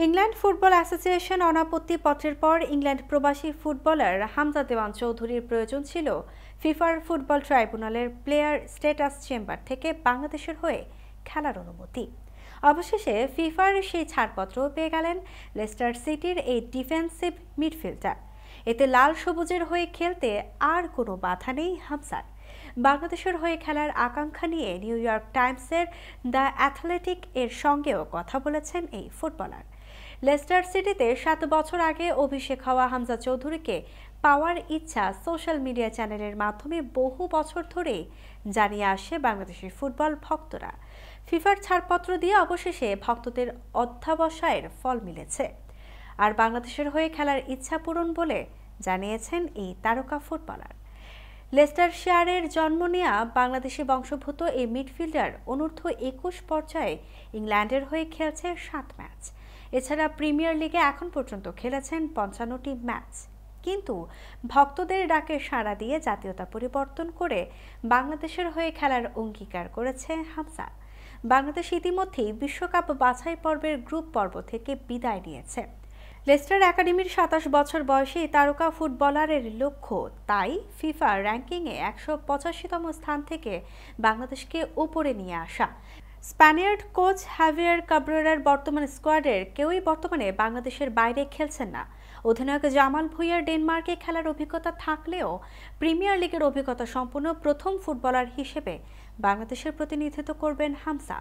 England football association অনাপত্তি পত্রের পর England প্রবাসী ফুটবলার হামজা দেওয়ান চৌধুরীর প্রয়োজন ছিল ফিফার ফুটবল ট্রাইব্যুনালের প্লেয়ার স্ট্যাটাস চেম্বার থেকে বাংলাদেশের হয়ে খেলার অনুমতি। অবশেষে ফিফার সেই ছাড়পত্র পেয়ে গেলেন লেস্টার সিটির এই ডিফেন্সিভ মিডফিল্ডার। এতে লাল সবুজের হয়ে খেলতে আর কোনো বাধা নেই হামজার। বাংলাদেশের হয়ে খেলার আকাঙ্ক্ষা নিয়ে নিউ ইয়র্ক টাইমসের দ্য অ্যাথলেটিক এর সঙ্গেও কথা বলেছেন এই ফুটবলার। লেস্টার সিটিতে 7 বছর আগে অভিষেক হওয়া হামজা চৌধুরীকে পাওয়ার ইচ্ছা সোশ্যাল মিডিয়া চ্যানেলের মাধ্যমে বহু বছর ধরেই জানিয়ে আসে বাংলাদেশের ফুটবল ভক্তরা। ফিফার ছাড়পত্র দিয়ে অবশেষে ভক্তদের অধ্যাবসায়ের ফল মিলেছে। আর বাংলাদেশের হয়ে খেলার ইচ্ছা পূরণ বলে জানিয়েছেন এই তারকা ফুটবলার। লেস্টারশায়ারের জন্ম নেয়া বাংলাদেশি বংশোদ্ভূত এই মিডফিল্ডার অনূর্ধ্ব 21 পর্যায়ে ইংল্যান্ডের হয়ে খেলছে 7 ম্যাচ। এছাড়া প্রিমিয়ার লিগে এখন পর্যন্ত খেলেছেন 55টি ম্যাচ। কিন্তু ভক্তদের ডাকে সাড়া দিয়ে জাতীয়তা পরিবর্তন করে বাংলাদেশের হয়ে খেলার অঙ্গীকার করেছে হামজা। বাংলাদেশ ইতিমধ্যেই বিশ্বকাপ বাছাই পর্বের গ্রুপ পর্ব থেকে বিদায় নিয়েছে। লেস্টার একাডেমির 27 বছর বয়সী তারকা ফুটবলারের লক্ষ্য তাই ফিফা র্যাঙ্কিংয়ে 185তম স্থান থেকে বাংলাদেশকে উপরে নিয়ে আসা। স্প্যানিয়ার্ড কোচ হাভিয়ার কাব্রেরার বর্তমান স্কোয়াডের কেউই বর্তমানে বাংলাদেশের বাইরে খেলছেন না। অধিনায়ক জামাল ভুঁইয়ার ডেনমার্কে খেলার অভিজ্ঞতা থাকলেও প্রিমিয়ার লিগের অভিজ্ঞতা সম্পন্ন প্রথম ফুটবলার হিসেবে বাংলাদেশের প্রতিনিধিত্ব করবেন হামজা।